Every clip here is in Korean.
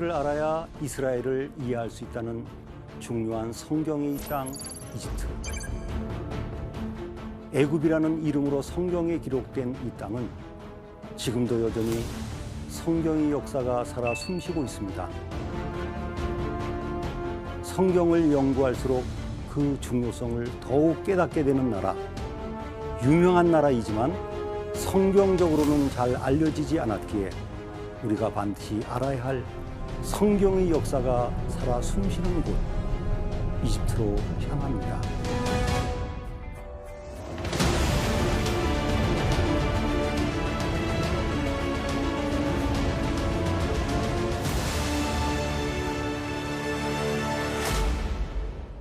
피라미드를 알아야 이스라엘을 이해할 수 있다는 중요한 성경의 땅 이집트. 애굽이라는 이름으로 성경에 기록된 이 땅은 지금도 여전히 성경의 역사가 살아 숨쉬고 있습니다. 성경을 연구할수록 그 중요성을 더욱 깨닫게 되는 나라. 유명한 나라이지만 성경적으로는 잘 알려지지 않았기에 우리가 반드시 알아야 할 성경의 역사가 살아 숨쉬는 곳, 이집트로 향합니다.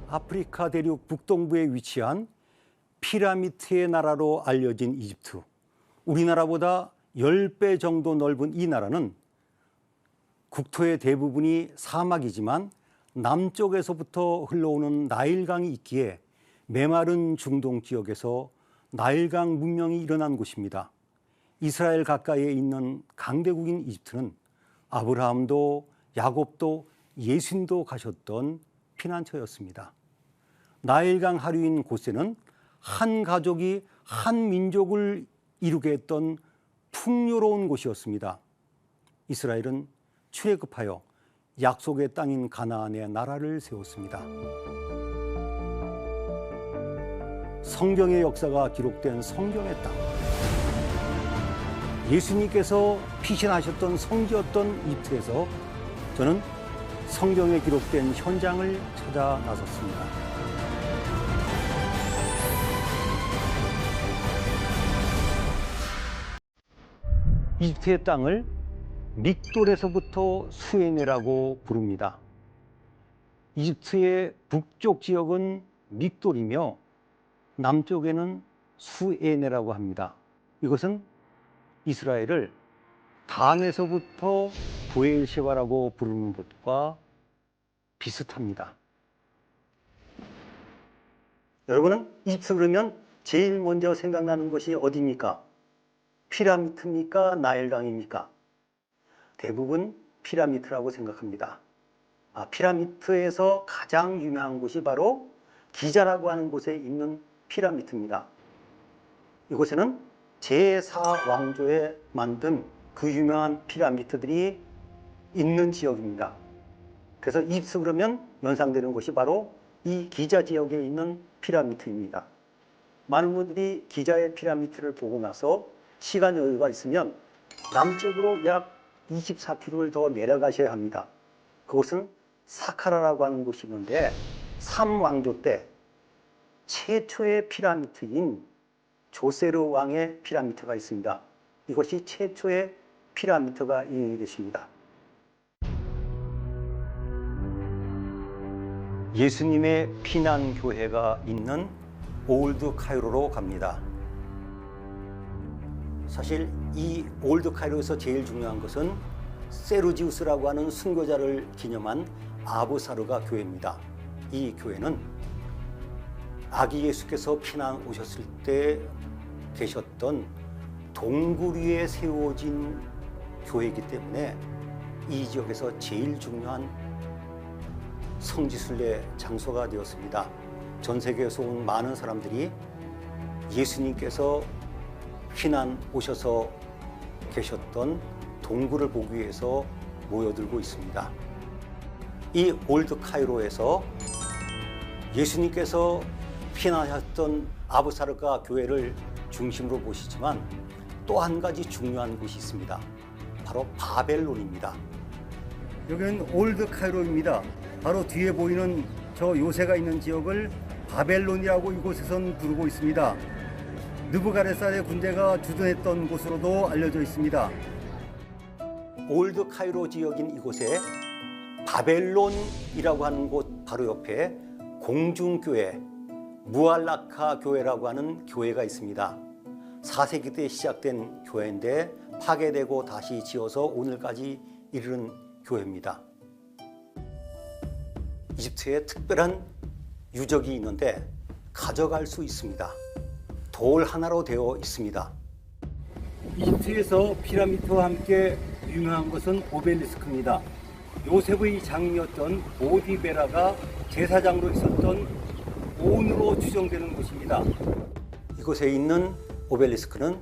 아프리카 대륙 북동부에 위치한 피라미드의 나라로 알려진 이집트. 우리나라보다 10배 정도 넓은 이 나라는 국토의 대부분이 사막이지만 남쪽에서부터 흘러오는 나일강이 있기에 메마른 중동 지역에서 나일강 문명이 일어난 곳입니다. 이스라엘 가까이에 있는 강대국인 이집트는 아브라함도 야곱도 예수님도 가셨던 피난처였습니다. 나일강 하류인 곳에는 한 가족이 한 민족을 이루게 했던 풍요로운 곳이었습니다. 이스라엘은 출애굽하여 약속의 땅인 가나안에 나라를 세웠습니다. 성경의 역사가 기록된 성경의 땅. 예수님께서 피신하셨던 성지였던 이집트에서 저는 성경에 기록된 현장을 찾아 나섰습니다. 이집트의 땅을 믹돌에서부터 수에네라고 부릅니다. 이집트의 북쪽 지역은 믹돌이며 남쪽에는 수에네라고 합니다. 이것은 이스라엘을 단에서부터 부엘셰바라고 부르는 것과 비슷합니다. 여러분은 이집트 그러면 제일 먼저 생각나는 것이 어디입니까? 피라미드입니까? 나일강입니까? 대부분 피라미드라고 생각합니다. 피라미드에서 가장 유명한 곳이 바로 기자라고 하는 곳에 있는 피라미드입니다. 이곳에는 제4왕조에 만든 그 유명한 피라미드들이 있는 지역입니다. 그래서 이집트 그러면 연상되는 곳이 바로 이 기자 지역에 있는 피라미드입니다. 많은 분들이 기자의 피라미드를 보고 나서 시간 여유가 있으면 남쪽으로 약 24km를 더 내려가셔야 합니다. 그곳은 사카라라고 하는 곳이 있는데 3왕조 때 최초의 피라미드인 조세르 왕의 피라미드가 있습니다. 이것이 최초의 피라미드가 있는 것입니다. 예수님의 피난교회가 있는 올드 카이로로 갑니다. 사실 이 올드 카이로에서 제일 중요한 것은 세르지우스라고 하는 순교자를 기념한 아부사르가 교회입니다. 이 교회는 아기 예수께서 피난 오셨을 때 계셨던 동굴 위에 세워진 교회이기 때문에 이 지역에서 제일 중요한 성지순례 장소가 되었습니다. 전 세계에서 온 많은 사람들이 예수님께서 피난 오셔서 계셨던 동굴을 보기 위해서 모여들고 있습니다. 이 올드 카이로에서 예수님께서 피난하셨던 아부사르가 교회를 중심으로 보시지만 또 한 가지 중요한 곳이 있습니다. 바로 바벨론입니다. 여기는 올드 카이로입니다. 바로 뒤에 보이는 저 요새가 있는 지역을 바벨론이라고 이곳에선 부르고 있습니다. 느부갓네살의 군대가 주둔했던 곳으로도 알려져 있습니다. 올드 카이로 지역인 이곳에 바벨론이라고 하는 곳 바로 옆에 공중교회, 무알라카 교회라고 하는 교회가 있습니다. 4세기 때 시작된 교회인데 파괴되고 다시 지어서 오늘까지 이르는 교회입니다. 이집트에 특별한 유적이 있는데 가져갈 수 있습니다. 돌 하나로 되어 있습니다. 이집트에서 피라미드와 함께 유명한 것은 오벨리스크입니다. 요셉의 장인이었던 보디베라가 제사장으로 있었던 온으로 추정되는 곳입니다. 이곳에 있는 오벨리스크는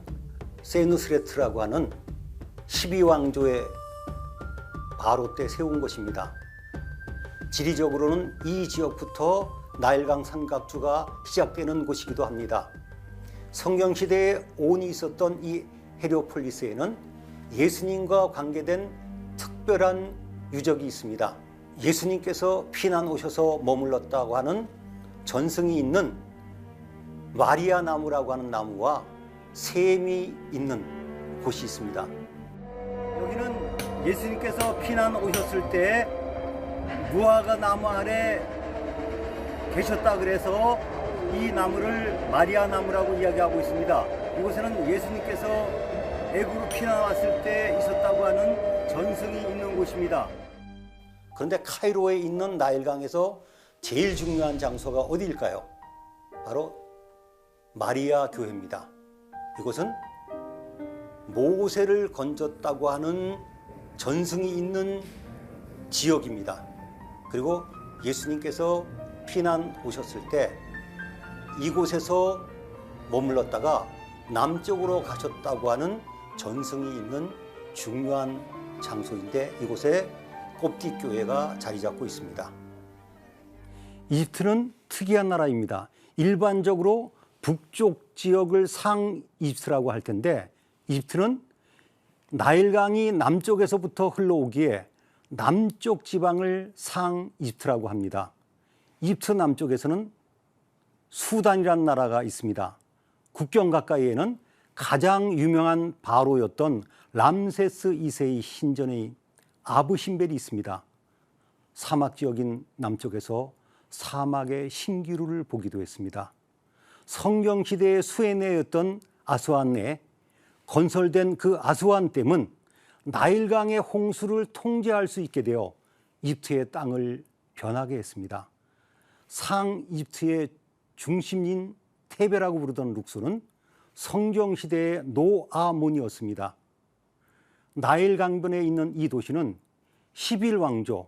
세누스레트라고 하는 12왕조의 바로 때 세운 것입니다. 지리적으로는 이 지역부터 나일강 삼각주가 시작되는 곳이기도 합니다. 성경시대에 온이 있었던 이 헤리오폴리스에는 예수님과 관계된 특별한 유적이 있습니다. 예수님께서 피난 오셔서 머물렀다고 하는 전승이 있는 마리아 나무라고 하는 나무와 샘이 있는 곳이 있습니다. 여기는 예수님께서 피난 오셨을 때 무화과 나무 아래 계셨다 그래서 이 나무를 마리아 나무라고 이야기하고 있습니다. 이곳에는 예수님께서 애굽으로 피난 왔을 때 있었다고 하는 전승이 있는 곳입니다. 그런데 카이로에 있는 나일강에서 제일 중요한 장소가 어디일까요? 바로 마리아 교회입니다. 이곳은 모세를 건졌다고 하는 전승이 있는 지역입니다. 그리고 예수님께서 피난 오셨을 때 이곳에서 머물렀다가 남쪽으로 가셨다고 하는 전승이 있는 중요한 장소인데 이곳에 곱딕 교회가 자리 잡고 있습니다. 이집트는 특이한 나라입니다. 일반적으로 북쪽 지역을 상이집트라고 할 텐데 이집트는 나일강이 남쪽에서부터 흘러오기에 남쪽 지방을 상이집트라고 합니다. 이집트 남쪽에서는 수단이라는 나라가 있습니다. 국경 가까이에는 가장 유명한 바로였던 람세스 2세의 신전의 아부신벨이 있습니다. 사막 지역인 남쪽에서 사막의 신기루를 보기도 했습니다. 성경시대의 수에네였던 아스완에 건설된 그 아스완댐은 나일강의 홍수를 통제할 수 있게 되어 이집트의 땅을 변하게 했습니다. 상이집트의 중심인 테베라고 부르던 룩소는 성경시대의 노아몬이었습니다. 나일강변에 있는 이 도시는 11왕조,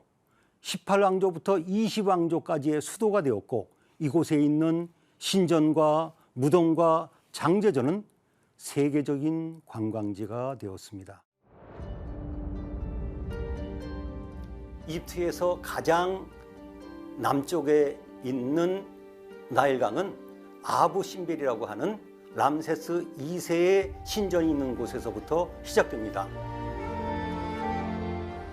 18왕조부터 20왕조까지의 수도가 되었고 이곳에 있는 신전과 무덤과 장제전은 세계적인 관광지가 되었습니다. 이집트에서 가장 남쪽에 있는 나일강은 아부신벨이라고 하는 람세스 2세의 신전이 있는 곳에서부터 시작됩니다.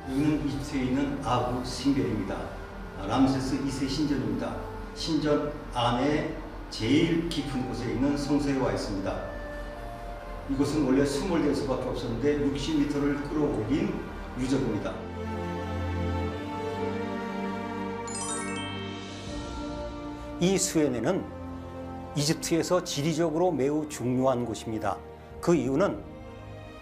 이는 이집트에 있는 아부신벨입니다. 람세스 2세 신전입니다. 신전 안에 제일 깊은 곳에 있는 성소에 와 있습니다. 이곳은 원래 수몰될 수밖에 없었는데 60m를 끌어올린 유적입니다. 이 수에네는 이집트에서 지리적으로 매우 중요한 곳입니다. 그 이유는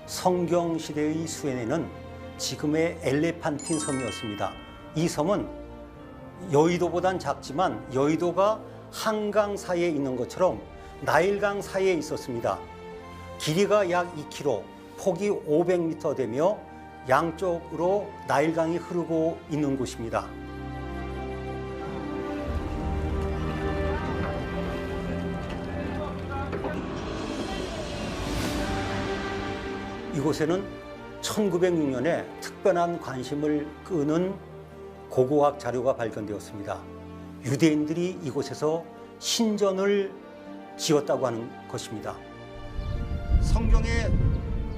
성경시대의 수에네는 지금의 엘레판틴 섬이었습니다. 이 섬은 여의도보단 작지만 여의도가 한강 사이에 있는 것처럼 나일강 사이에 있었습니다. 길이가 약 2km, 폭이 500m 되며 양쪽으로 나일강이 흐르고 있는 곳입니다. 이곳에는 1906년에 특별한 관심을 끄는 고고학 자료가 발견되었습니다. 유대인들이 이곳에서 신전을 지었다고 하는 것입니다. 성경에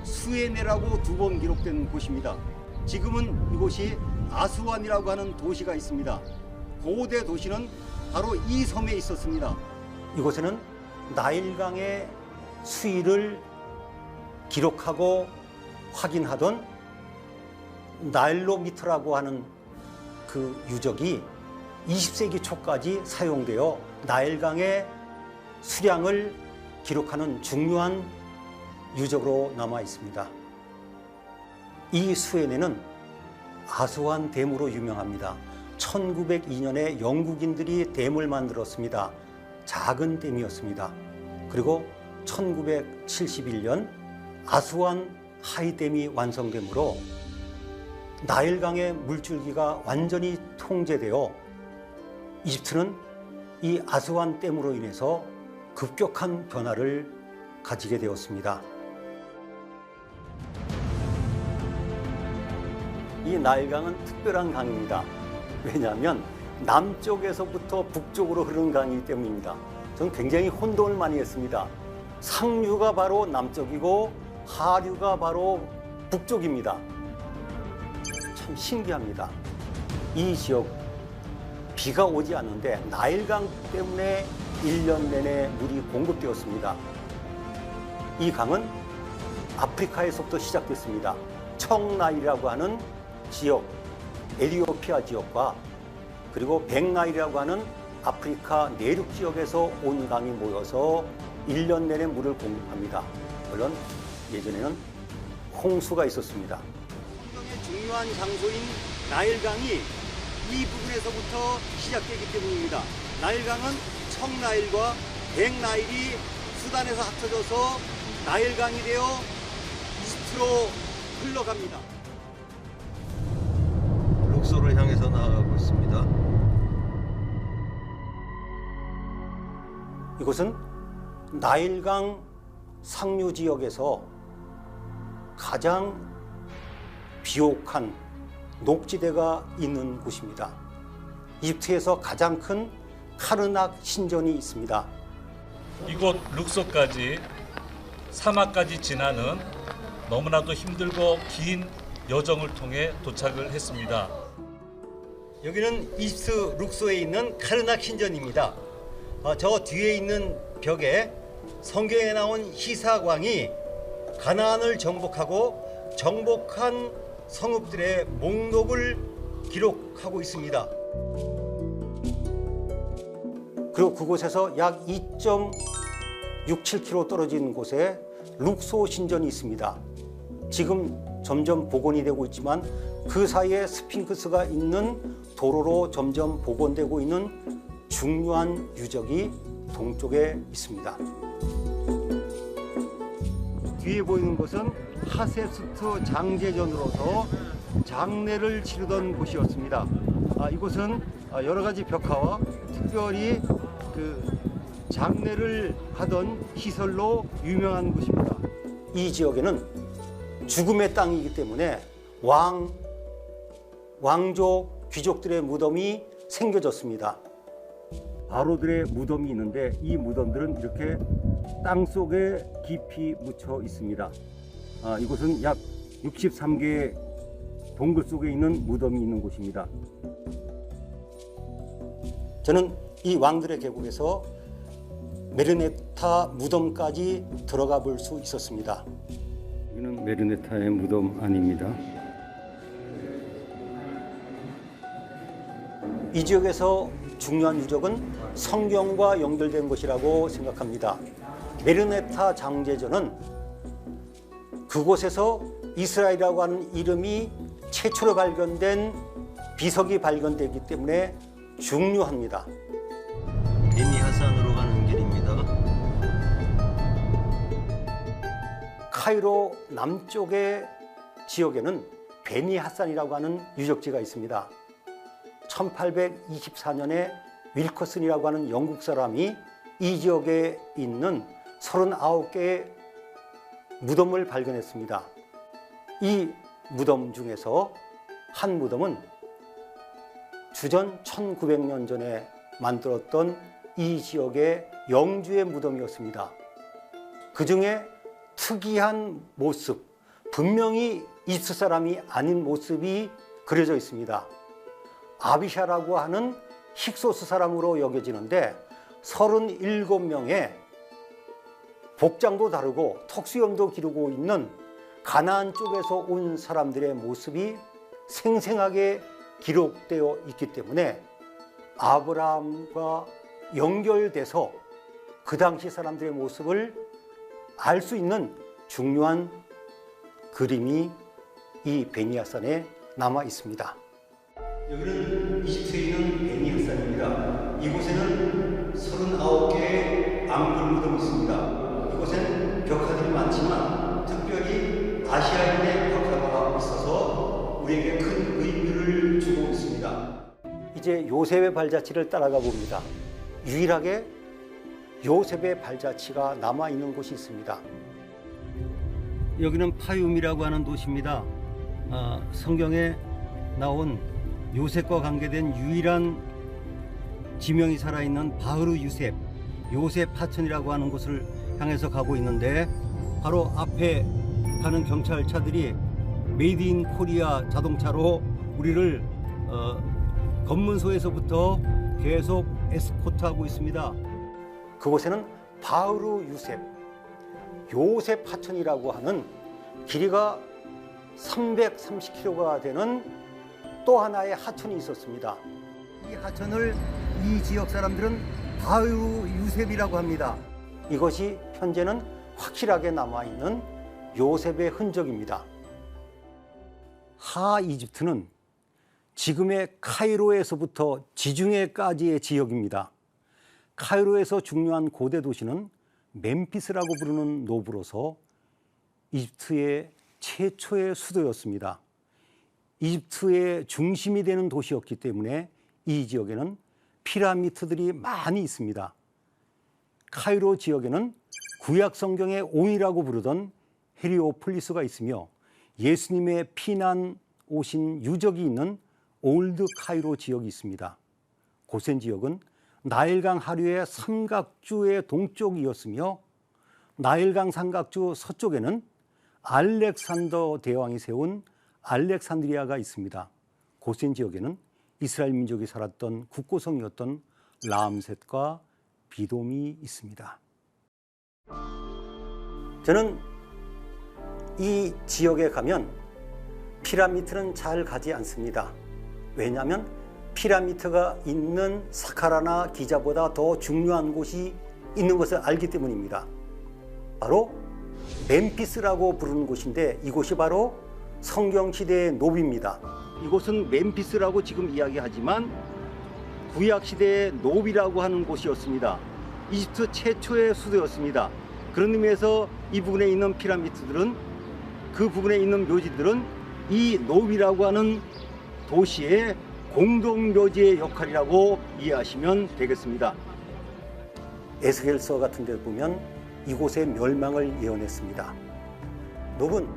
수에네라고 2번 기록된 곳입니다. 지금은 이곳이 아스완이라고 하는 도시가 있습니다. 고대 도시는 바로 이 섬에 있었습니다. 이곳에는 나일강의 수위를 기록하고 확인하던 나일로미터라고 하는 그 유적이 20세기 초까지 사용되어 나일강의 수량을 기록하는 중요한 유적으로 남아 있습니다. 이 수에네는 아스완 댐으로 유명합니다. 1902년에 영국인들이 댐을 만들었습니다. 작은 댐이었습니다. 그리고 1971년 아스완 하이댐이 완성되므로 나일강의 물줄기가 완전히 통제되어 이집트는 이 아스완 댐으로 인해서 급격한 변화를 가지게 되었습니다. 이 나일강은 특별한 강입니다. 왜냐하면 남쪽에서부터 북쪽으로 흐르는 강이기 때문입니다. 저는 굉장히 혼돈을 많이 했습니다. 상류가 바로 남쪽이고 하류가 바로 북쪽입니다. 참 신기합니다. 이 지역 비가 오지 않는데 나일강 때문에 1년 내내 물이 공급되었습니다. 이 강은 아프리카에서부터 시작됐습니다. 청나일이라고 하는 지역, 에티오피아 지역과 그리고 백나일이라고 하는 아프리카 내륙 지역에서 온 강이 모여서 1년 내내 물을 공급합니다. 물론 예전에는 홍수가 있었습니다. 환경의 중요한 장소인 나일강이 이 부분에서부터 시작되기 때문입니다. 나일강은 청나일과 백나일이 수단에서 합쳐져서 나일강이 되어 이집트로 흘러갑니다. 룩소를 향해서 나아가고 있습니다. 이곳은 나일강 상류 지역에서 가장 비옥한 녹지대가 있는 곳입니다. 이집트에서 가장 큰 카르낙 신전이 있습니다. 이곳 룩소까지 사막까지 지나는 너무나도 힘들고 긴 여정을 통해 도착을 했습니다. 여기는 이집트 룩소에 있는 카르낙 신전입니다. 저 뒤에 있는 벽에 성경에 나온 희사광이 가나안을 정복하고 정복한 성읍들의 목록을 기록하고 있습니다. 그리고 그곳에서 약 2.67km 떨어진 곳에 룩소 신전이 있습니다. 지금 점점 복원이 되고 있지만 그 사이에 스핑크스가 있는 도로로 점점 복원되고 있는 중요한 유적이 동쪽에 있습니다. 뒤에 보이는 곳은 하세스트 장제전으로서 장례를 치르던 곳이었습니다. 이곳은 여러 가지 벽화와 특별히 장례를 하던 시설로 유명한 곳입니다. 이 지역에는 죽음의 땅이기 때문에 왕족, 귀족들의 무덤이 생겨졌습니다. 바로들의 무덤이 있는데 이 무덤들은 이렇게 땅 속에 깊이 묻혀 있습니다. 이곳은 약 63개의 동굴 속에 있는 무덤이 있는 곳입니다. 저는 이 왕들의 계곡에서 메르네타 무덤까지 들어가 볼 수 있었습니다. 여기는 메르네타의 무덤 안입니다. 이 지역에서 중요한 유적은 성경과 연결된 것이라고 생각합니다. 메르네타 장제전은 그곳에서 이스라엘이라고 하는 이름이 최초로 발견된 비석이 발견되기 때문에 중요합니다. 베니 하산으로 가는 길입니다. 카이로 남쪽의 지역에는 베니 하산이라고 하는 유적지가 있습니다. 1824년에 윌커슨이라고 하는 영국 사람이 이 지역에 있는 39개의 무덤을 발견했습니다. 이 무덤 중에서 한 무덤은 주전 1900년 전에 만들었던 이 지역의 영주의 무덤이었습니다. 그 중에 특이한 모습, 분명히 이집트 사람이 아닌 모습이 그려져 있습니다. 아비샤라고 하는 힉소스 사람으로 여겨지는데 37명의 복장도 다르고 턱수염도 기르고 있는 가나안 쪽에서 온 사람들의 모습이 생생하게 기록되어 있기 때문에 아브라함과 연결돼서 그 당시 사람들의 모습을 알 수 있는 중요한 그림이 이 베니하산에 남아 있습니다. 여기는 이집트에 있는 베니하산입니다. 이곳에는 39개의 앙굴 무덤이 있습니다. 이곳에는 벽화들이 많지만 특별히 아시아인의 벽화가 있어서 우리에게 큰 의미를 주고 있습니다. 이제 요셉의 발자취를 따라가 봅니다. 유일하게 요셉의 발자취가 남아있는 곳이 있습니다. 여기는 파을이라고 하는 도시입니다. 성경에 나온 요셉과 관계된 유일한 지명이 살아있는 바흐르 유셉, 요셉 하천이라고 하는 곳을 향해서 가고 있는데, 바로 앞에 가는 경찰차들이 메이드 인 코리아 자동차로 우리를 검문소에서부터 계속 에스코트하고 있습니다. 그곳에는 바흐르 유셉, 요셉 하천이라고 하는 길이가 330km가 되는 또 하나의 하천이 있었습니다. 이 하천을 이 지역 사람들은 바흐르 유셉이라고 합니다. 이것이 현재는 확실하게 남아있는 요셉의 흔적입니다. 하 이집트는 지금의 카이로에서부터 지중해까지의 지역입니다. 카이로에서 중요한 고대 도시는 멤피스라고 부르는 노브로서 이집트의 최초의 수도였습니다. 이집트의 중심이 되는 도시였기 때문에 이 지역에는 피라미드들이 많이 있습니다. 카이로 지역에는 구약 성경의 온이라고 부르던 헬리오폴리스가 있으며 예수님의 피난 오신 유적이 있는 올드 카이로 지역이 있습니다. 고센 지역은 나일강 하류의 삼각주의 동쪽이었으며 나일강 삼각주 서쪽에는 알렉산더 대왕이 세운 알렉산드리아가 있습니다. 고센 지역에는 이스라엘 민족이 살았던 국고성이었던 람셋과 비돔이 있습니다. 저는 이 지역에 가면 피라미드는 잘 가지 않습니다. 왜냐하면 피라미드가 있는 사카라나 기자보다 더 중요한 곳이 있는 것을 알기 때문입니다. 바로 멤피스라고 부르는 곳인데, 이곳이 바로 성경시대의 노비입니다. 이곳은 멤피스라고 지금 이야기하지만 구약시대의 노비라고 하는 곳이었습니다. 이집트 최초의 수도였습니다. 그런 의미에서 이 부분에 있는 피라미드들은, 그 부분에 있는 묘지들은 이 노비라고 하는 도시의 공동묘지의 역할이라고 이해하시면 되겠습니다. 에스겔서 같은 데 보면 이곳의 멸망을 예언했습니다. 노브는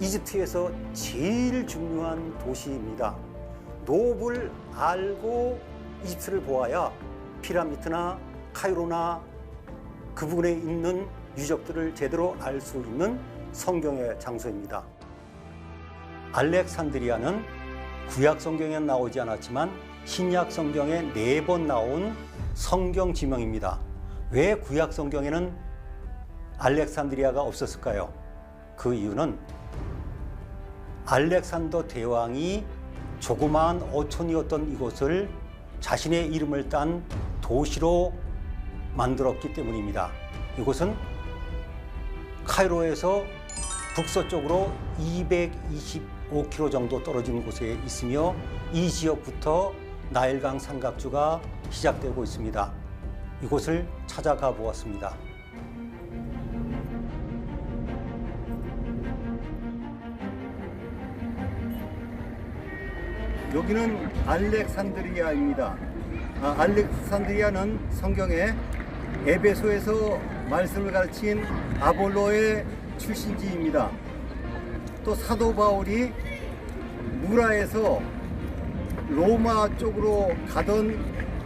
이집트에서 제일 중요한 도시입니다. 노브를 알고 이집트를 보아야 피라미드나 카이로나 그 부분에 있는 유적들을 제대로 알 수 있는 성경의 장소입니다. 알렉산드리아는 구약 성경에 나오지 않았지만 신약 성경에 4번 나온 성경 지명입니다. 왜 구약 성경에는 알렉산드리아가 없었을까요? 그 이유는 알렉산더 대왕이 조그마한 어촌이었던 이곳을 자신의 이름을 딴 도시로 만들었기 때문입니다. 이곳은 카이로에서 북서쪽으로 225km 정도 떨어진 곳에 있으며 이 지역부터 나일강 삼각주가 시작되고 있습니다. 이곳을 찾아가 보았습니다. 여기는 알렉산드리아입니다. 알렉산드리아는 성경에 에베소에서 말씀을 가르친 아볼로의 출신지입니다. 또 사도 바울이 무라에서 로마 쪽으로 가던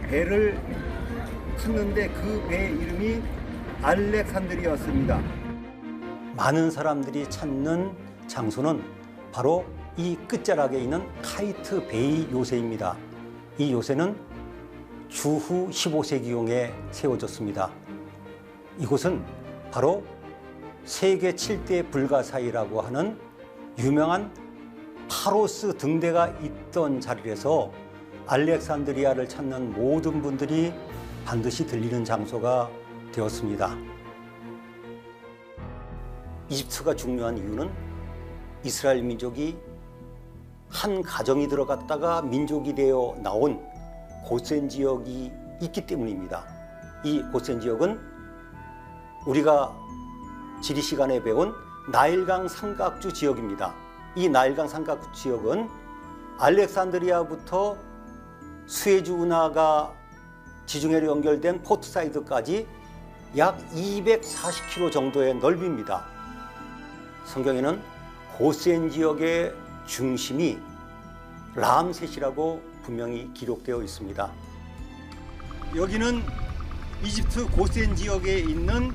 배를 탔는데 그 배의 이름이 알렉산드리아였습니다. 많은 사람들이 찾는 장소는 바로 이 끝자락에 있는 카이트 베이 요새입니다. 이 요새는 주후 15세기경에 세워졌습니다. 이곳은 바로 세계 7대 불가사의라고 하는 유명한 파로스 등대가 있던 자리에서 알렉산드리아를 찾는 모든 분들이 반드시 들리는 장소가 되었습니다. 이집트가 중요한 이유는 이스라엘 민족이 한 가정이 들어갔다가 민족이 되어 나온 고센 지역이 있기 때문입니다. 이 고센 지역은 우리가 지리 시간에 배운 나일강 삼각주 지역입니다. 이 나일강 상가 지역은 알렉산드리아부터 수에즈 운하가 지중해로 연결된 포트사이드까지 약 240km 정도의 넓이입니다. 성경에는 고센 지역의 중심이 람셋이라고 분명히 기록되어 있습니다. 여기는 이집트 고센 지역에 있는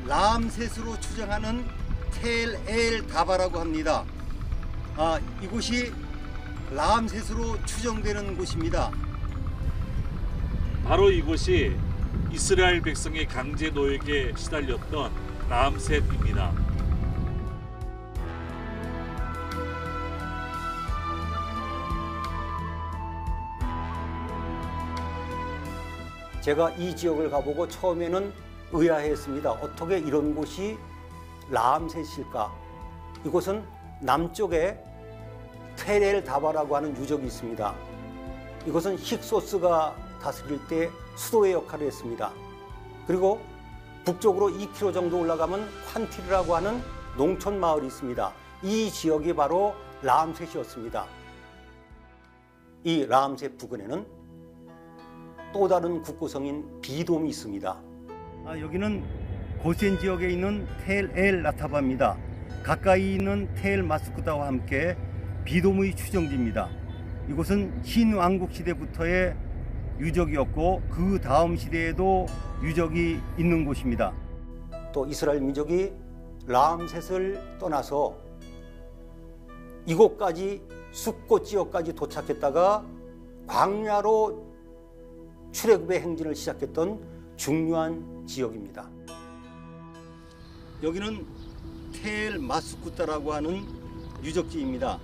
람셋으로 추정하는 텔 엘 다바라고 합니다. 이곳이 람셋으로 추정되는 곳입니다. 바로 이곳이 이스라엘 백성의 강제 노역에 시달렸던 람셋입니다. 제가 이 지역을 가보고 처음에는 의아했습니다. 어떻게 이런 곳이 람셋일까? 이곳은 남쪽에 텔 엘 다바라고 하는 유적이 있습니다. 이것은 힉소스가 다스릴 때 수도의 역할을 했습니다. 그리고 북쪽으로 2km 정도 올라가면 콴티르라고 하는 농촌 마을이 있습니다. 이 지역이 바로 람셋이었습니다. 이 람셋 부근에는 또 다른 국고성인 비돔이 있습니다. 여기는 고센 지역에 있는 텔 엘 라타바입니다. 가까이 있는 텔 마스쿠다와 함께 비돔의 추정지입니다. 이곳은 신왕국 시대부터의 유적이었고 그 다음 시대에도 유적이 있는 곳입니다. 또 이스라엘 민족이 람셋을 떠나서 이곳까지 숫꽃 지역까지 도착했다가 광야로 출애굽의 행진을 시작했던 중요한 지역입니다. 여기는 텔 마스쿠타라고 하는 유적지입니다.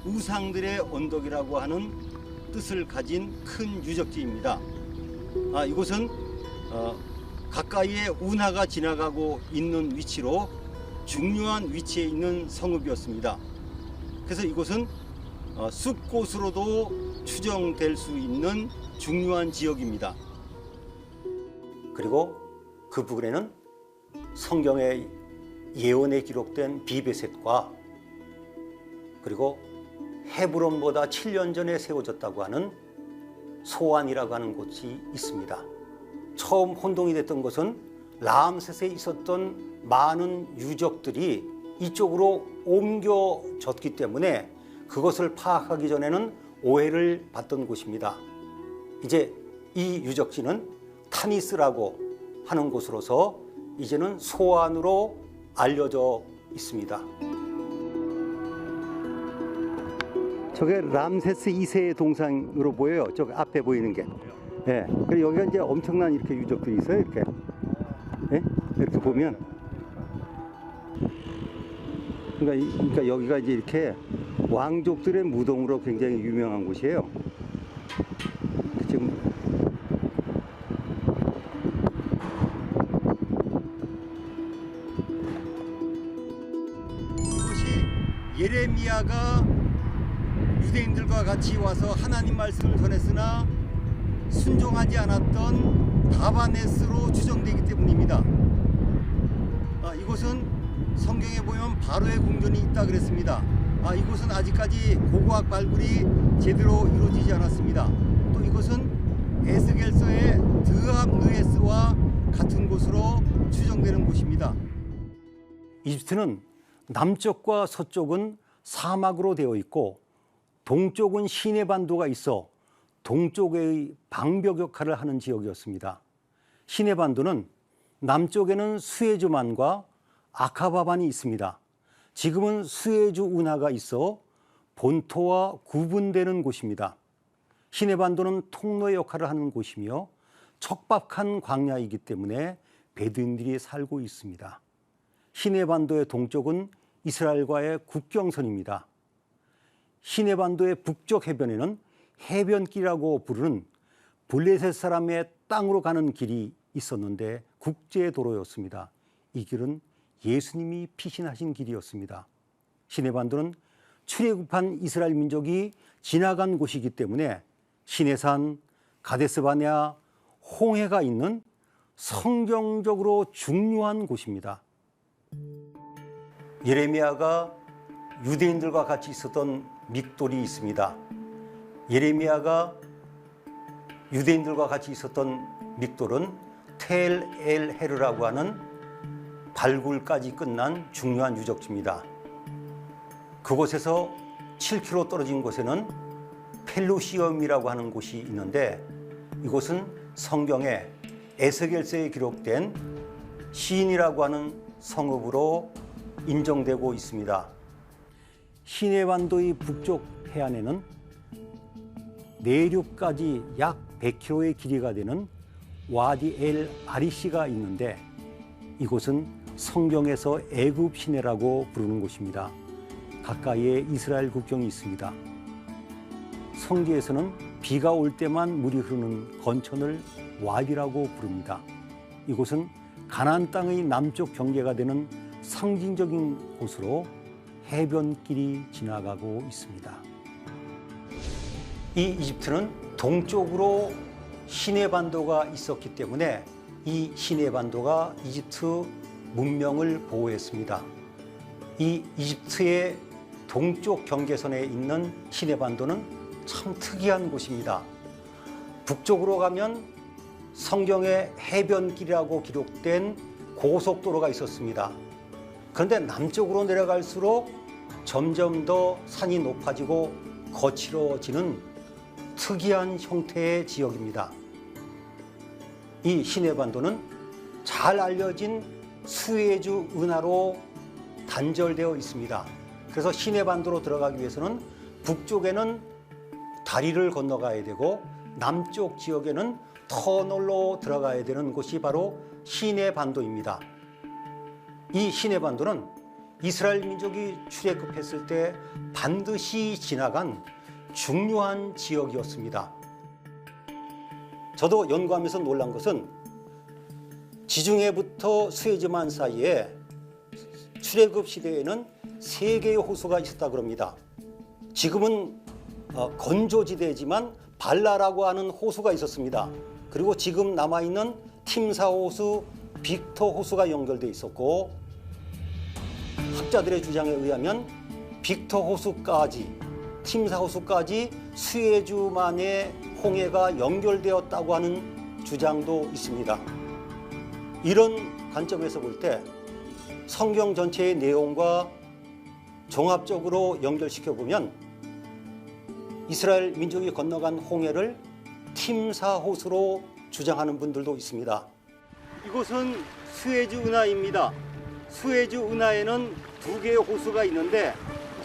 우상들의 언덕이라고 하는 뜻을 가진 큰 유적지입니다. 이곳은 가까이에 운하가 지나가고 있는 위치로 중요한 위치에 있는 성읍이었습니다. 그래서 이곳은 숲곳으로도 추정될 수 있는 중요한 지역입니다. 그리고 그 부근에는 성경의 예언에 기록된 비베셋과 그리고 헤브론보다 7년 전에 세워졌다고 하는 소안이라고 하는 곳이 있습니다. 처음 혼동이 됐던 것은 람셋에 있었던 많은 유적들이 이쪽으로 옮겨졌기 때문에 그것을 파악하기 전에는 오해를 받던 곳입니다. 이제 이 유적지는 타니스라고 하는 곳으로서 이제는 소안으로 알려져 있습니다. 저게 람세스 2세의 동상으로 보여요. 저 앞에 보이는 게. 예. 그리고 여기가 이제 엄청난 이렇게 유적들이 있어요. 이렇게. 예? 이렇게 보면. 그러니까 여기가 이제 이렇게 왕족들의 무덤으로 굉장히 유명한 곳이에요. 지금 이것이 예레미야가 유대인들과 같이 와서 하나님 말씀을 전했으나 순종하지 않았던 다바네스로 추정되기 때문입니다. 이곳은 성경에 보면 바로의 궁전이 있다 그랬습니다. 이곳은 아직까지 고고학 발굴이 제대로 이루어지지 않았습니다. 또 이곳은 에스겔서의 드압누에스와 같은 곳으로 추정되는 곳입니다. 이집트는 남쪽과 서쪽은 사막으로 되어 있고 동쪽은 시내 반도가 있어 동쪽의 방벽 역할을 하는 지역이었습니다. 시내 반도는 남쪽에는 수에즈만과 아카바반이 있습니다. 지금은 수에즈 운하가 있어 본토와 구분되는 곳입니다. 시내 반도는 통로의 역할을 하는 곳이며 척박한 광야이기 때문에 베두인들이 살고 있습니다. 시내 반도의 동쪽은 이스라엘과의 국경선입니다. 시내 반도의 북쪽 해변에는 해변길이라고 부르는 블레셋 사람의 땅으로 가는 길이 있었는데 국제도로였습니다. 이 길은 예수님이 피신하신 길이었습니다. 시내 반도는 출애굽한 이스라엘 민족이 지나간 곳이기 때문에 시내산, 가데스바네아, 홍해가 있는 성경적으로 중요한 곳입니다. 예레미야가 유대인들과 같이 있었던 믹돌이 있습니다. 예레미야가 유대인들과 같이 있었던 믹돌은 텔 엘 헤르라고 하는 발굴까지 끝난 중요한 유적지입니다. 그곳에서 7km 떨어진 곳에는 펠루시엄이라고 하는 곳이 있는데 이곳은 성경에 에스겔서에 기록된 시인이라고 하는 성읍으로 인정되고 있습니다. 시내반도의 북쪽 해안에는 내륙까지 약 100km의 길이가 되는 와디 엘 아리시가 있는데 이곳은 성경에서 애굽 시내라고 부르는 곳입니다. 가까이에 이스라엘 국경이 있습니다. 성지에서는 비가 올 때만 물이 흐르는 건천을 와디라고 부릅니다. 이곳은 가나안 땅의 남쪽 경계가 되는 상징적인 곳으로 해변길이 지나가고 있습니다. 이 이집트는 동쪽으로 시내반도가 있었기 때문에 이 시내반도가 이집트 문명을 보호했습니다. 이 이집트의 동쪽 경계선에 있는 시내반도는 참 특이한 곳입니다. 북쪽으로 가면 성경의 해변길이라고 기록된 고속도로가 있었습니다. 그런데 남쪽으로 내려갈수록 점점 더 산이 높아지고 거칠어지는 특이한 형태의 지역입니다. 이 시내반도는 잘 알려진 수에즈 운하로 단절되어 있습니다. 그래서 시내반도로 들어가기 위해서는 북쪽에는 다리를 건너가야 되고 남쪽 지역에는 터널로 들어가야 되는 곳이 바로 시내반도입니다. 이 시내반도는 이스라엘 민족이 출애굽했을 때 반드시 지나간 중요한 지역이었습니다. 저도 연구하면서 놀란 것은 지중해부터 수에즈만 사이에 출애굽 시대에는 3개의 호수가 있었다고 합니다. 지금은 건조지대지만 발라라고 하는 호수가 있었습니다. 그리고 지금 남아있는 팀사 호수, 빅터 호수가 연결되어 있었고 학자들의 주장에 의하면 빅터 호수까지 팀사 호수까지 수에즈만의 홍해가 연결되었다고 하는 주장도 있습니다. 이런 관점에서 볼 때 성경 전체의 내용과 종합적으로 연결시켜 보면 이스라엘 민족이 건너간 홍해를 팀사 호수로 주장하는 분들도 있습니다. 이곳은 수에즈 운하입니다. 수에즈 운하에는 2개의 호수가 있는데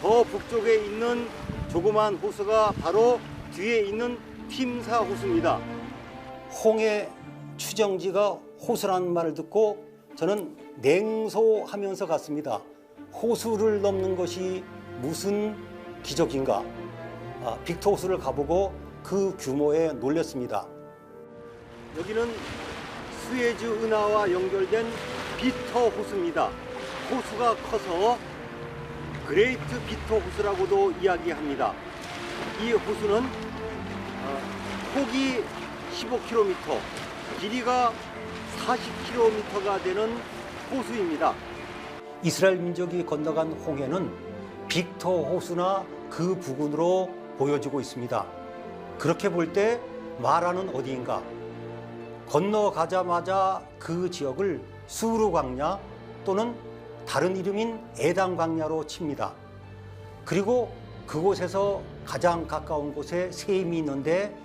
더 북쪽에 있는 조그만 호수가 바로 뒤에 있는 팀사 호수입니다. 홍해 추정지가 호수라는 말을 듣고 저는 냉소하면서 갔습니다. 호수를 넘는 것이 무슨 기적인가? 빅터 호수를 가보고 그 규모에 놀랐습니다. 여기는 수에즈 운하와 연결된 빅터 호수입니다. 호수가 커서 그레이트 빅터 호수라고도 이야기합니다. 이 호수는 폭이 15km, 길이가 40km가 되는 호수입니다. 이스라엘 민족이 건너간 홍해는 빅터 호수나 그 부근으로 보여지고 있습니다. 그렇게 볼 때 마라는 어디인가? 건너가자마자 그 지역을 수르 광야 또는 다른 이름인 에담 광야로 칩니다. 그리고 그곳에서 가장 가까운 곳에 샘이 있는데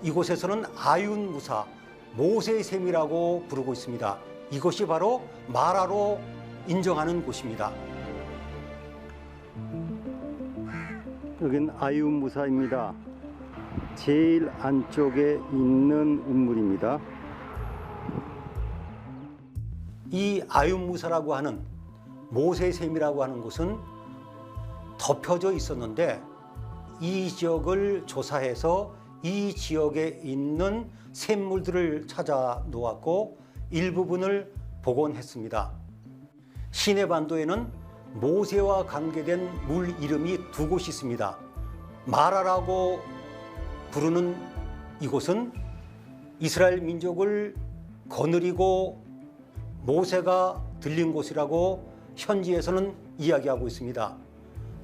이곳에서는 아윤 무사, 모세의 샘이라고 부르고 있습니다. 이것이 바로 마라로 인정하는 곳입니다. 여긴 아윤 무사입니다. 제일 안쪽에 있는 우물입니다. 이 아윤 무사라고 하는 모세의 샘이라고 하는 곳은 덮여져 있었는데 이 지역을 조사해서 이 지역에 있는 샘물들을 찾아 놓았고 일부분을 복원했습니다. 시내반도에는 모세와 관계된 물 이름이 2곳이 있습니다. 마라라고 부르는 이곳은 이스라엘 민족을 거느리고 모세가 들린 곳이라고 현지에서는 이야기하고 있습니다.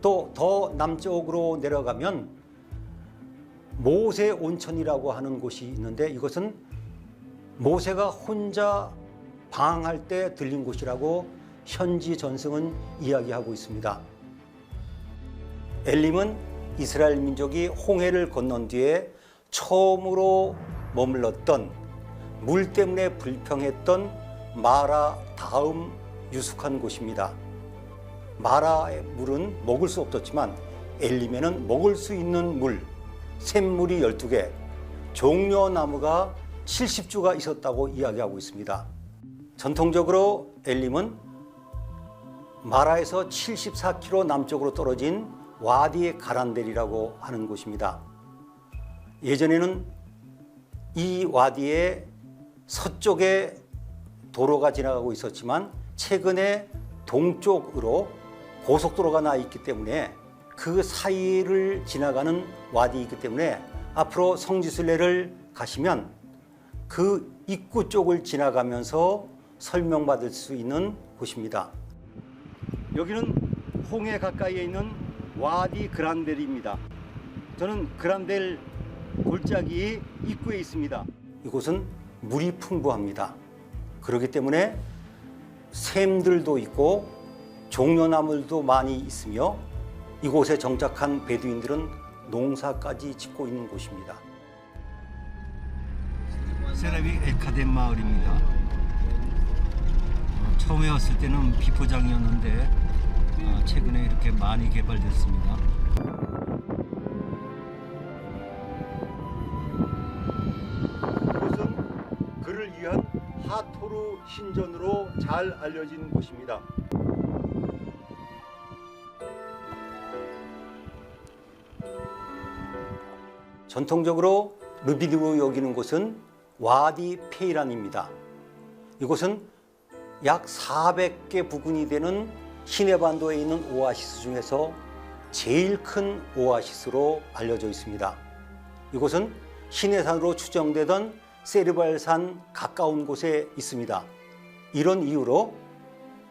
또 더 남쪽으로 내려가면 모세 온천이라고 하는 곳이 있는데 이것은 모세가 혼자 방황할 때 들린 곳이라고 현지 전승은 이야기하고 있습니다. 엘림은 이스라엘 민족이 홍해를 건넌 뒤에 처음으로 머물렀던 물 때문에 불평했던 마라 다음 유숙한 곳입니다. 마라의 물은 먹을 수 없었지만 엘림에는 먹을 수 있는 물, 샘물이 12개, 종려나무가 70주가 있었다고 이야기하고 있습니다. 전통적으로 엘림은 마라에서 74km 남쪽으로 떨어진 와디 가란델이라고 하는 곳입니다. 예전에는 이 와디의 서쪽에 도로가 지나가고 있었지만 최근에 동쪽으로 고속도로가 나 있기 때문에 그 사이를 지나가는 와디이기 때문에 앞으로 성지순례를 가시면 그 입구 쪽을 지나가면서 설명받을 수 있는 곳입니다. 여기는 홍해 가까이에 있는 와디 그란델입니다. 저는 그란델 골짜기 입구에 있습니다. 이곳은 물이 풍부합니다. 그렇기 때문에 샘들도 있고 종려나무들도 많이 있으며 이곳에 정착한 베두인들은 농사까지 짓고 있는 곳입니다. 세라빅 엘카덴 마을입니다. 처음에 왔을 때는 비포장이었는데 최근에 이렇게 많이 개발됐습니다. 이곳은 그를 위한 하토르 신전으로 잘 알려진 곳입니다. 전통적으로 르비딤으로 여기는 곳은 와디 페이란입니다. 이곳은 약 400개 부근이 되는 시내반도에 있는 오아시스 중에서 제일 큰 오아시스로 알려져 있습니다. 이곳은 시내산으로 추정되던 세르발산 가까운 곳에 있습니다. 이런 이유로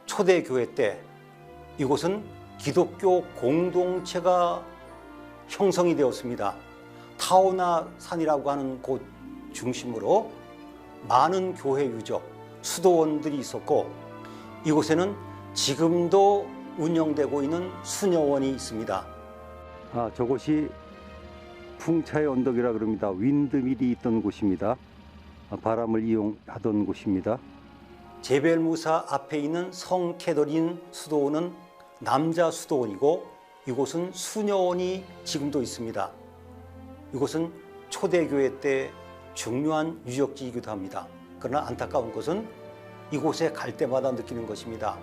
초대교회 때 이곳은 기독교 공동체가 형성이 되었습니다. 타오나 산이라고 하는 곳 중심으로 많은 교회 유적, 수도원들이 있었고 이곳에는 지금도 운영되고 있는 수녀원이 있습니다. 저곳이 풍차의 언덕이라 그럽니다. 윈드밀이 있던 곳입니다. 바람을 이용하던 곳입니다. 제벨무사 앞에 있는 성 캐더린 수도원은 남자 수도원이고 이곳은 수녀원이 지금도 있습니다. 이곳은 초대교회 때 중요한 유적지이기도 합니다. 그러나 안타까운 것은 이곳에 갈 때마다 느끼는 것입니다.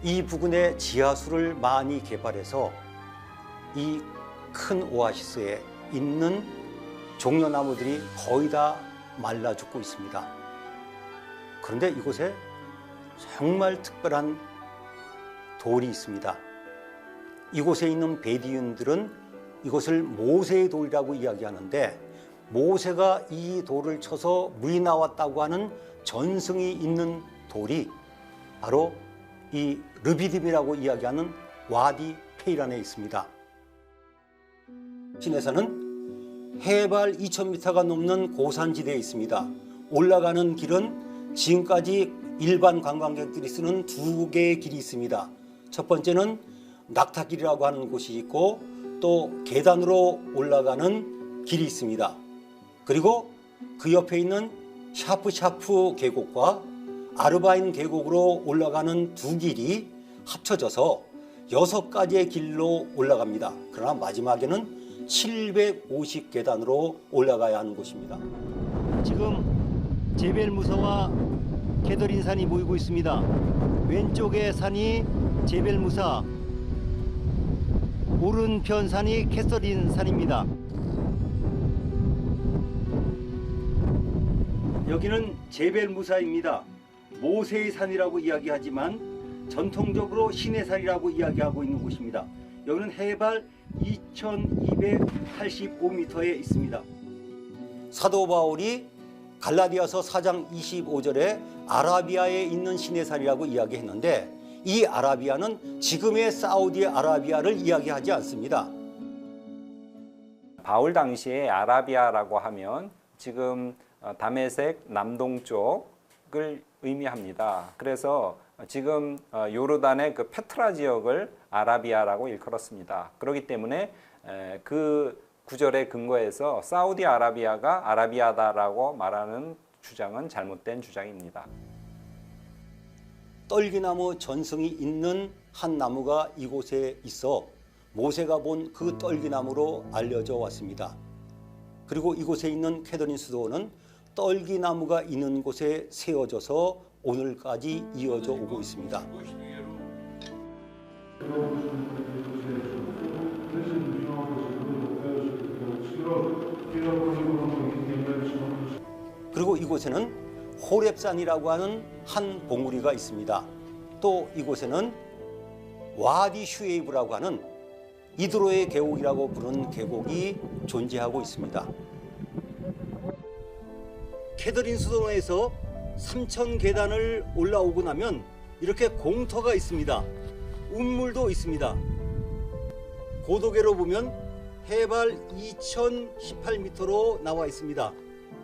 이 부근에 지하수를 많이 개발해서 이 큰 오아시스에 있는 종려나무들이 거의 다 말라 죽고 있습니다. 그런데 이곳에 정말 특별한 돌이 있습니다. 이곳에 있는 베디인들은 이것을 모세의 돌이라고 이야기하는데 모세가 이 돌을 쳐서 물이 나왔다고 하는 전승이 있는 돌이 바로 이 르비딤이라고 이야기하는 와디 페이란에 있습니다. 시내산은 해발 2000m가 넘는 고산지대에 있습니다. 올라가는 길은 지금까지 일반 관광객들이 쓰는 두 개의 길이 있습니다. 첫 번째는 낙타길이라고 하는 곳이 있고 또 계단으로 올라가는 길이 있습니다. 그리고 그 옆에 있는 샤프샤프 계곡과 아르바인 계곡으로 올라가는 두 길이 합쳐져서 6가지의 길로 올라갑니다. 그러나 마지막에는 750계단으로 올라가야 하는 곳입니다. 지금 제벨무사와 캐더린 산이 보이고 있습니다. 왼쪽의 산이 제벨무사, 오른편 산이 캐서린 산입니다. 여기는 제벨무사입니다. 모세의 산이라고 이야기하지만 전통적으로 신의 산이라고 이야기하고 있는 곳입니다. 여기는 해발 2285m에 있습니다. 사도 바울이 갈라디아서 4장 25절에 아라비아에 있는 신의 산이라고 이야기했는데 이 아라비아는 지금의 사우디아라비아를 이야기하지 않습니다. 바울 당시에 아라비아라고 하면 지금 다메섹 남동쪽을 의미합니다. 그래서 지금 요르단의 그 페트라 지역을 아라비아라고 일컬었습니다. 그렇기 때문에 그 구절의 근거에서 사우디아라비아가 아라비아다라고 말하는 주장은 잘못된 주장입니다. 떨기나무 전승이 있는 한 나무가 이곳에 있어 모세가 본 그 떨기나무로 알려져 왔습니다. 그리고 이곳에 있는 캐더린 수도원은 떨기나무가 있는 곳에 세워져서 오늘까지 이어져 오고 있습니다. 그리고 이곳에는 호렙산이라고 하는 한 봉우리가 있습니다. 또 이곳에는 와디 슈에이브라고 하는 이드로의 계곡이라고 부르는 계곡이 존재하고 있습니다. 캐더린 수도원에서 3000계단을 올라오고 나면 이렇게 공터가 있습니다. 운물도 있습니다. 고도계로 보면 해발 2018m로 나와 있습니다.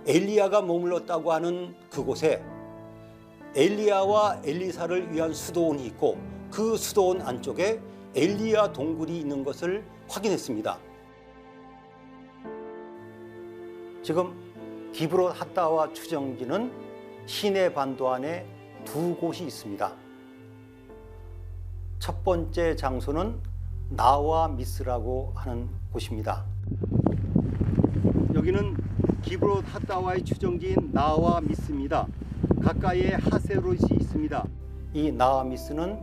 엘리야가 머물렀다고 하는 그곳에 엘리야와 엘리사를 위한 수도원이 있고 그 수도원 안쪽에 엘리야 동굴이 있는 것을 확인했습니다. 지금 기브롯 핫다와 추정지는 시내 반도 안에 두 곳이 있습니다. 첫 번째 장소는 나와 미스라고 하는 곳입니다. 여기는 기브롯 핫다와의 추정지인 나와 미스입니다. 가까이에 하세롯이 있습니다. 이 나와 미스는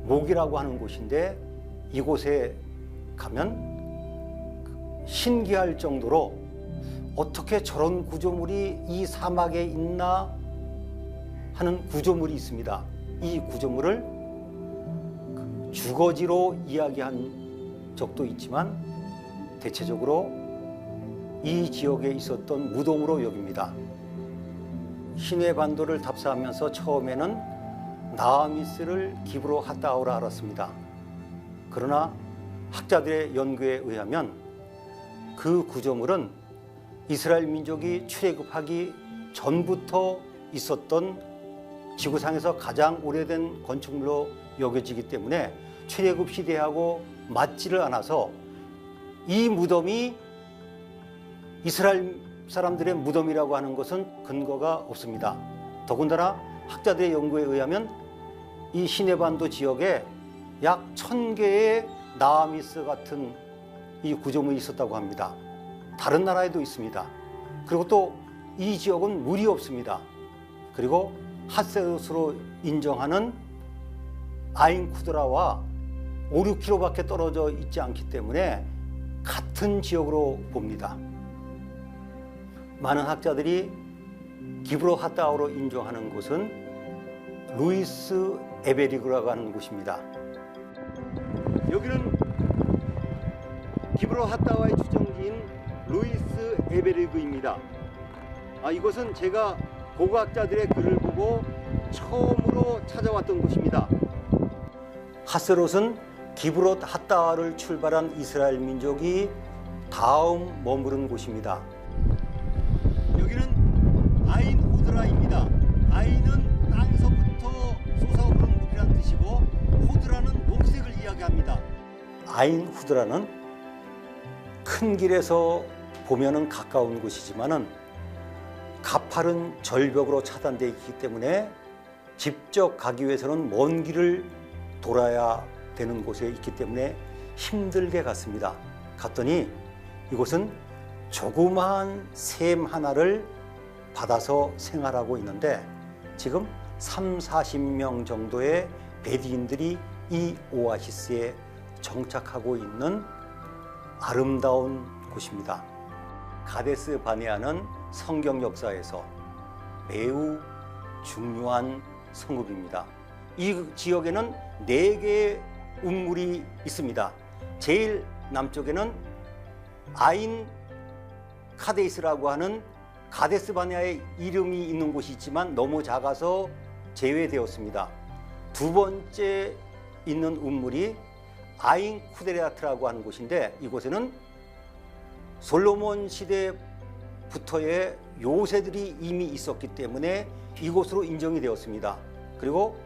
목이라고 하는 곳인데 이곳에 가면 신기할 정도로 어떻게 저런 구조물이 이 사막에 있나 하는 구조물이 있습니다. 이 구조물을 주거지로 이야기한 적도 있지만 대체적으로 이 지역에 있었던 무덤으로 여깁니다. 시내 반도를 답사하면서 처음에는 나아미스를 기브롯 핫다오라 알았습니다. 그러나 학자들의 연구에 의하면 그 구조물은 이스라엘 민족이 출애굽하기 전부터 있었던 지구상에서 가장 오래된 건축물로 여겨지기 때문에 출애굽 시대하고 맞지를 않아서 이 무덤이 이스라엘 사람들의 무덤이라고 하는 것은 근거가 없습니다. 더군다나 학자들의 연구에 의하면 이 시내반도 지역에 약 1000개의 나아미스 같은 이 구조물이 있었다고 합니다. 다른 나라에도 있습니다. 그리고 또 이 지역은 물이 없습니다. 그리고 핫세롯으로 인정하는 아인쿠드라와 5, 6km밖에 떨어져 있지 않기 때문에 같은 지역으로 봅니다. 많은 학자들이 기브롯 핫다오로 인정하는 곳은 루이스 에베리그라고 하는 곳입니다. 여기는 기브롯 핫다와의 추정지인 루이스 에베리그입니다. 이곳은 제가 고고학자들의 글을 보고 처음으로 찾아왔던 곳입니다. 하세롯은 기브롯 핫다와를 출발한 이스라엘 민족이 다음 머무른 곳입니다. 여기는 아인 호드라입니다. 아인은 땅에서부터 솟아오르는 물이라는 뜻이고 호드라는 녹색을 이야기합니다. 아인 후드라는 큰 길에서 보면은 가까운 곳이지만은 가파른 절벽으로 차단되어 있기 때문에 직접 가기 위해서는 먼 길을 돌아야 되는 곳에 있기 때문에 힘들게 갔습니다. 갔더니 이곳은 조그마한 샘 하나를 받아서 생활하고 있는데 지금 30-40명 정도의 베두인들이 이 오아시스에 정착하고 있는 아름다운 곳입니다. 가데스 바네아는 성경 역사에서 매우 중요한 성읍입니다. 이 지역에는 4개의 운물이 있습니다. 제일 남쪽에는 아인 카데이스라고 하는 가데스 바네아의 이름이 있는 곳이 있지만 너무 작아서 제외되었습니다. 두 번째 있는 운물이 아인 쿠데레아트라고 하는 곳인데, 이곳에는 솔로몬 시대부터의 요새들이 이미 있었기 때문에 이곳으로 인정이 되었습니다. 그리고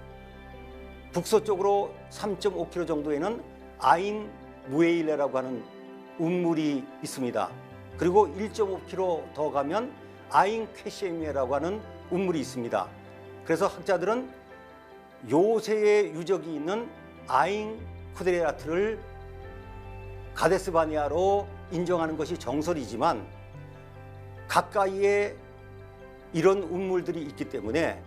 북서쪽으로 3.5km 정도에는 아인 무에일레라고 하는 운물이 있습니다. 그리고 1.5km 더 가면 아인 쾌시에미에라고 하는 운물이 있습니다. 그래서 학자들은 요새의 유적이 있는 아인 쿠데레아트를 가데스 바네아로 인정하는 것이 정설이지만, 가까이에 이런 운물들이 있기 때문에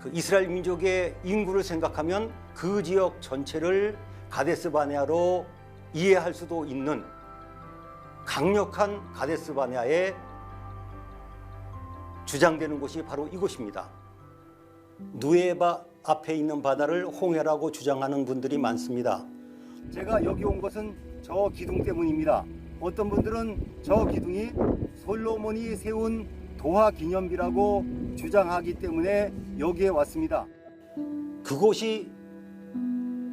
그 이스라엘 민족의 인구를 생각하면 그 지역 전체를 가데스 바네아로 이해할 수도 있는 강력한 가데스 바네아에 주장되는 곳이 바로 이곳입니다. 누에바 앞에 있는 바다를 홍해라고 주장하는 분들이 많습니다. 제가 여기 온 것은 저 기둥 때문입니다. 어떤 분들은 저 기둥이 솔로몬이 세운 도하 기념비라고 주장하기 때문에 여기에 왔습니다. 그곳이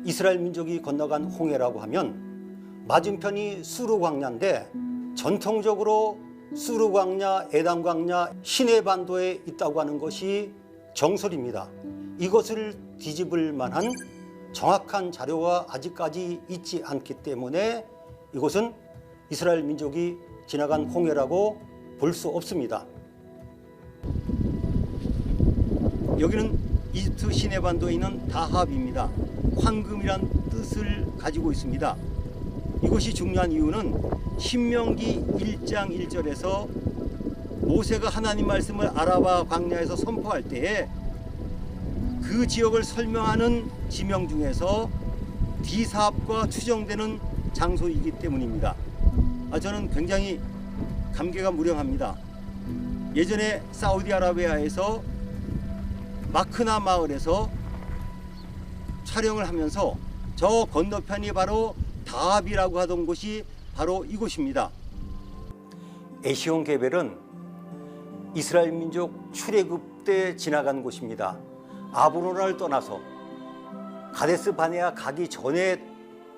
이스라엘 민족이 건너간 홍해라고 하면 맞은편이 수르 광야인데, 전통적으로 수르 광야, 에담 광야, 시내 반도에 있다고 하는 것이 정설입니다. 이것을 뒤집을 만한 정확한 자료가 아직까지 있지 않기 때문에 이곳은 이스라엘 민족이 지나간 홍해라고 볼 수 없습니다. 여기는 이집트 시내반도에 있는 다합입니다. 황금이란 뜻을 가지고 있습니다. 이것이 중요한 이유는 신명기 1장 1절에서 모세가 하나님 말씀을 아라바 광야에서 선포할 때에 그 지역을 설명하는 지명 중에서 디사합과 추정되는 장소이기 때문입니다. 저는 굉장히 감개가 무량합니다. 예전에 사우디아라비아에서 마크나 마을에서 촬영을 하면서 저 건너편이 바로 다합이라고 하던 곳이 바로 이곳입니다. 에시온 게벨은 이스라엘 민족 출애굽 때 지나간 곳입니다. 아브로나를 떠나서 가데스 바네아 가기 전에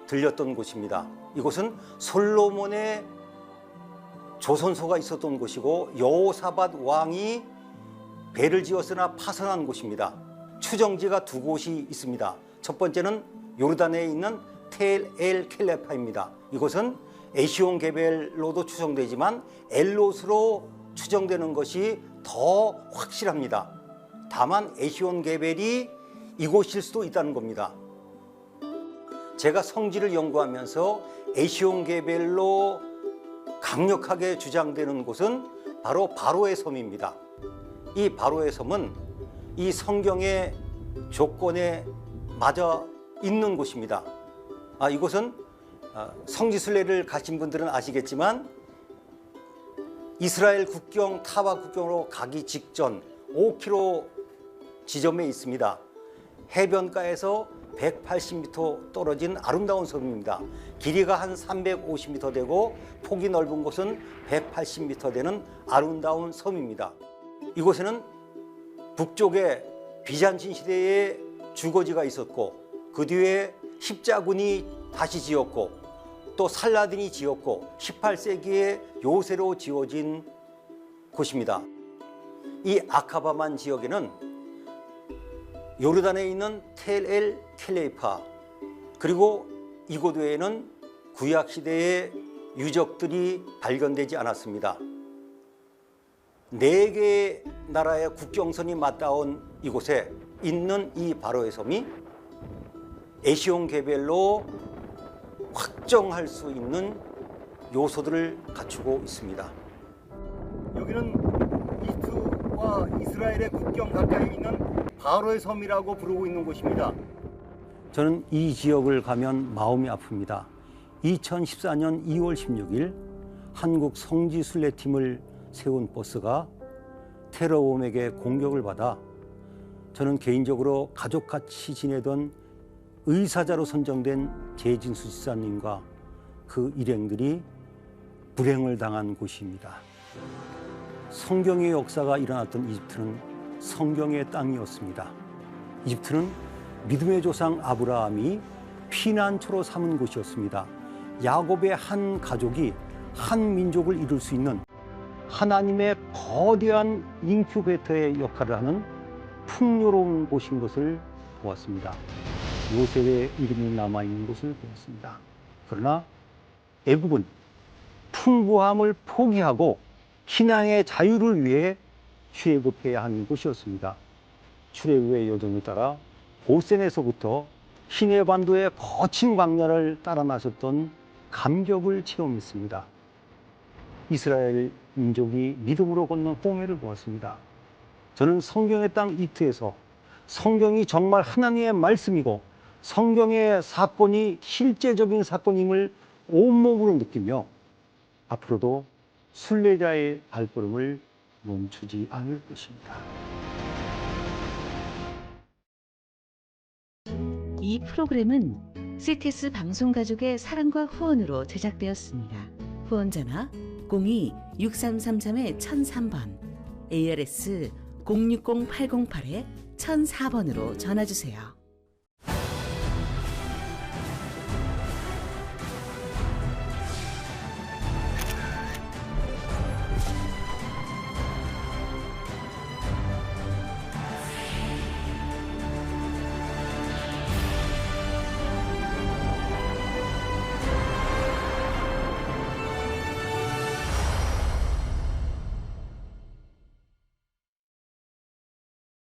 들렸던 곳입니다. 이곳은 솔로몬의 조선소가 있었던 곳이고 여호사밧 왕이 배를 지었으나 파선한 곳입니다. 추정지가 두 곳이 있습니다. 첫 번째는 요르단에 있는 텔 엘 켈레파입니다. 이곳은 에시온 게벨로도 추정되지만 엘롯으로 추정되는 것이 더 확실합니다. 다만 에시온 게벨이 이곳일 수도 있다는 겁니다. 제가 성지를 연구하면서 에시온 게벨로 강력하게 주장되는 곳은 바로 바로의 섬입니다. 이 바로의 섬은 이 성경의 조건에 맞아 있는 곳입니다. 이곳은 성지순례를 가신 분들은 아시겠지만 이스라엘 국경 타바 국경으로 가기 직전 5km 지점에 있습니다. 해변가에서 180m 떨어진 아름다운 섬입니다. 길이가 한 350m 되고 폭이 넓은 곳은 180m 되는 아름다운 섬입니다. 이곳에는 북쪽에 비잔틴 시대의 주거지가 있었고, 그 뒤에 십자군이 다시 지었고, 또 살라딘이 지었고, 18세기에 요새로 지어진 곳입니다. 이 아카바만 지역에는 요르단에 있는 텔 엘 켈레이파, 그리고 이곳 외에는 구약시대의 유적들이 발견되지 않았습니다. 4개의 나라의 국경선이 맞닿은 이곳에 있는 이 바로의 섬이 에시온 게벨로 확정할 수 있는 요소들을 갖추고 있습니다. 여기는 이집트와 이스라엘의 국경 가까이 있는 바로의 섬이라고 부르고 있는 곳입니다. 저는 이 지역을 가면 마음이 아픕니다. 2014년 2월 16일 한국 성지순례팀을 세운 버스가 테러범에게 공격을 받아 저는 개인적으로 가족같이 지내던 의사자로 선정된 재진수 지사님과 그 일행들이 불행을 당한 곳입니다. 성경의 역사가 일어났던 이집트는 성경의 땅이었습니다. 이집트는 믿음의 조상 아브라함이 피난처로 삼은 곳이었습니다. 야곱의 한 가족이 한 민족을 이룰 수 있는 하나님의 거대한 인큐베이터의 역할을 하는 풍요로운 곳인 것을 보았습니다. 요셉의 이름이 남아있는 곳을 보았습니다. 그러나 애굽은 풍부함을 포기하고 신앙의 자유를 위해 출애굽해야 하는 곳이었습니다. 출애굽의 여정에 따라 고센에서부터 시내반도의 거친 광야를 따라 나섰던 감격을 체험했습니다. 이스라엘 민족이 믿음으로 걷는 홍해를 보았습니다. 저는 성경의 땅 이트에서 성경이 정말 하나님의 말씀이고 성경의 사건이 실제적인 사건임을 온몸으로 느끼며 앞으로도 순례자의 발걸음을 멈추지 않을 것입니다. 이 프로그램은 CTS 방송가족의 사랑과 후원으로 제작되었습니다. 후원전화 02-6333-1003번, ARS 060-808-1004번으로 전화주세요.